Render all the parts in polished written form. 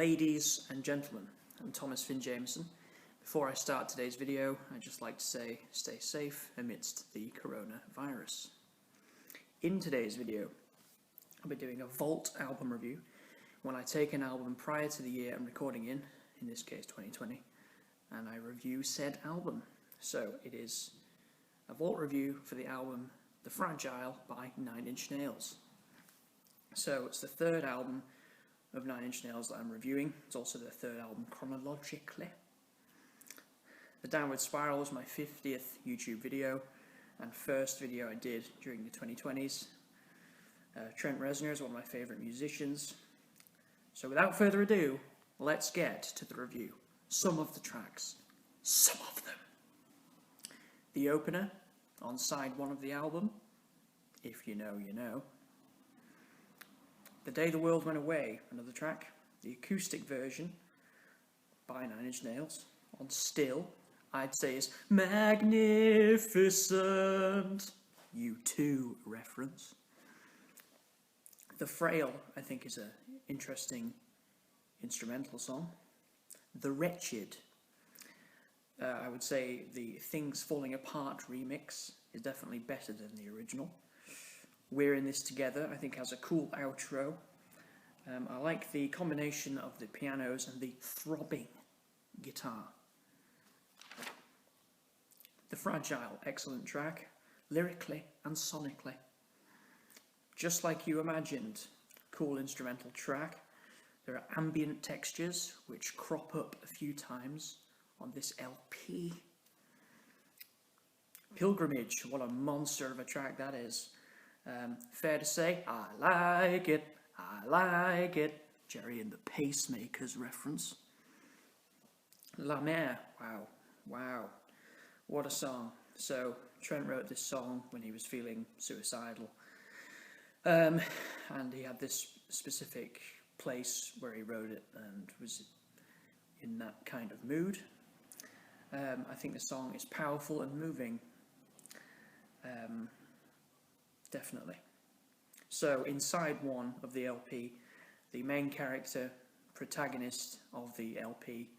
Ladies and gentlemen, I'm Thomas Finn Jameson. Before I start today's video, I'd just like to say stay safe amidst the coronavirus. In today's video, I'll be doing a Vault album review when I take an album prior to the year I'm recording in this case 2020, and I review said album. So it is a Vault review for the album The Fragile by Nine Inch Nails. So it's the third album of Nine Inch Nails that I'm reviewing. It's also the third album chronologically. The Downward Spiral was my 50th YouTube video and first video I did during the 2020s. Trent Reznor is one of my favourite musicians. So without further ado, let's get to the review. Some of the tracks. Some of them. The opener on side 1 of the album, If You Know, You Know. The Day the World Went Away, another track. The acoustic version by Nine Inch Nails on Still, I'd say is magnificent. U2 reference. The Frail, I think, is an interesting instrumental song. The Wretched, I would say the Things Falling Apart remix is definitely better than the original. We're in This Together, I think, has a cool outro. I like the combination of the pianos and the throbbing guitar. The Fragile, excellent track, lyrically and sonically. Just like you imagined, cool instrumental track. There are ambient textures which crop up a few times on this LP. Pilgrimage, what a monster of a track that is. Fair to say, I like it, I like it. Jerry and the Pacemakers reference. La Mer, wow, what a song. So Trent wrote this song when he was feeling suicidal, and he had this specific place where he wrote it and was in that kind of mood. I think the song is powerful and moving. Definitely. So in side 1 of the LP, the main character, protagonist of the LP,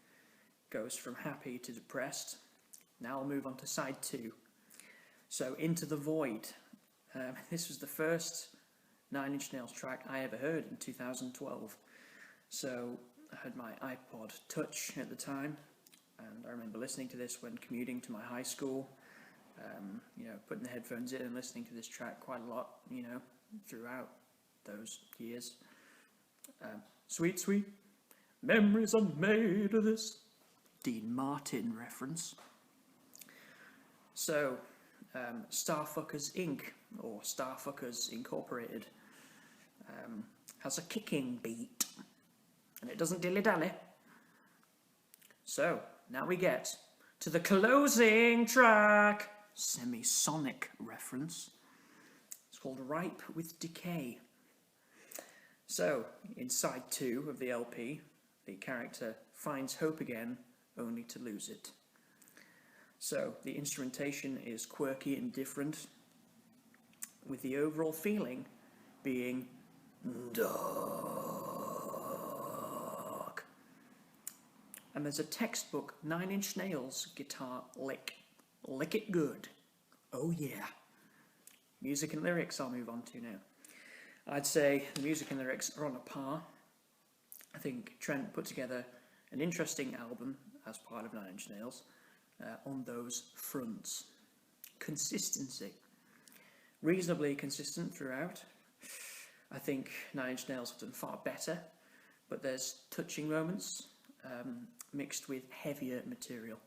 goes from happy to depressed. Now I'll move on to side 2. So Into the Void. This was the first Nine Inch Nails track I ever heard in 2012. So I had my iPod Touch at the time, and I remember listening to this when commuting to my high school. Putting the headphones in and listening to this track quite a lot, throughout those years. Sweet, sweet memories are made of this. Dean Martin reference. So, Starfuckers Inc. or Starfuckers Incorporated has a kicking beat, and it doesn't dilly-dally. So, now we get to the closing track. Semisonic reference. It's called Ripe with Decay. So, in side 2 of the LP, the character finds hope again, only to lose it. So, the instrumentation is quirky and different, with the overall feeling being dark. And there's a textbook Nine Inch Nails guitar lick. Lick it good. Oh yeah. Music and lyrics I'll move on to now. I'd say the music and lyrics are on a par. I think Trent put together an interesting album as part of Nine Inch Nails on those fronts. Consistency. Reasonably consistent throughout. I think Nine Inch Nails have done far better, but there's touching moments mixed with heavier material.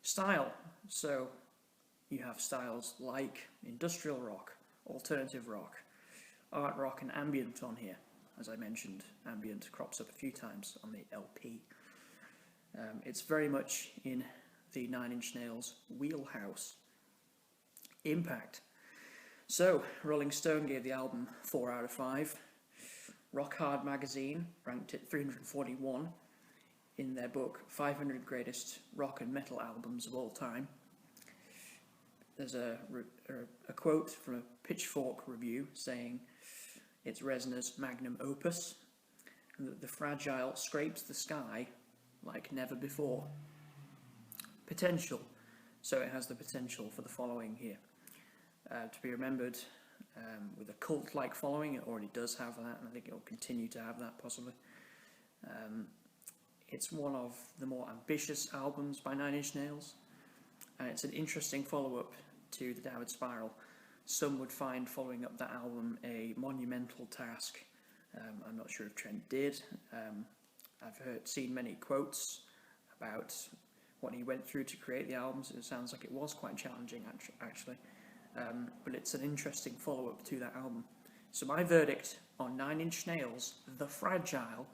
Style. So you have styles like industrial rock, alternative rock, art rock and ambient on here. As I mentioned, ambient crops up a few times on the LP. It's very much in the Nine Inch Nails wheelhouse. Impact. So Rolling Stone gave the album 4 out of 5. Rock Hard magazine ranked it 341 in their book 500 Greatest Rock and Metal Albums of All Time. There's a quote from a Pitchfork review saying it's Reznor's magnum opus, and that The Fragile scrapes the sky like never before. Potential. So it has the potential for the following here. To be remembered with a cult-like following. It already does have that, and I think it will continue to have that, possibly. It's one of the more ambitious albums by Nine Inch Nails, and it's an interesting follow-up to The Downward Spiral. Some would find following up that album a monumental task. I'm not sure if Trent did. I've seen many quotes about what he went through to create the albums. It sounds like it was quite challenging, actually. But it's an interesting follow-up to that album. So my verdict on Nine Inch Nails, The Fragile,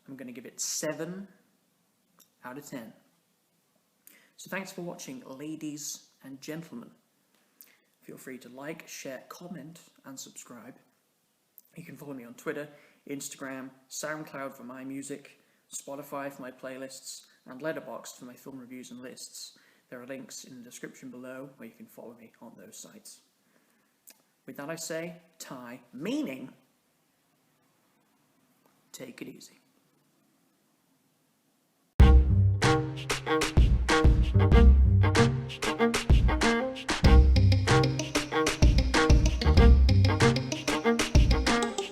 I'm going to give it 7 out of 10. So thanks for watching, ladies and gentlemen. Feel free to like, share, comment, and subscribe. You can follow me on Twitter, Instagram, SoundCloud for my music, Spotify for my playlists, and Letterboxd for my film reviews and lists. There are links in the description below where you can follow me on those sites. With that I say, Thai, meaning, take it easy.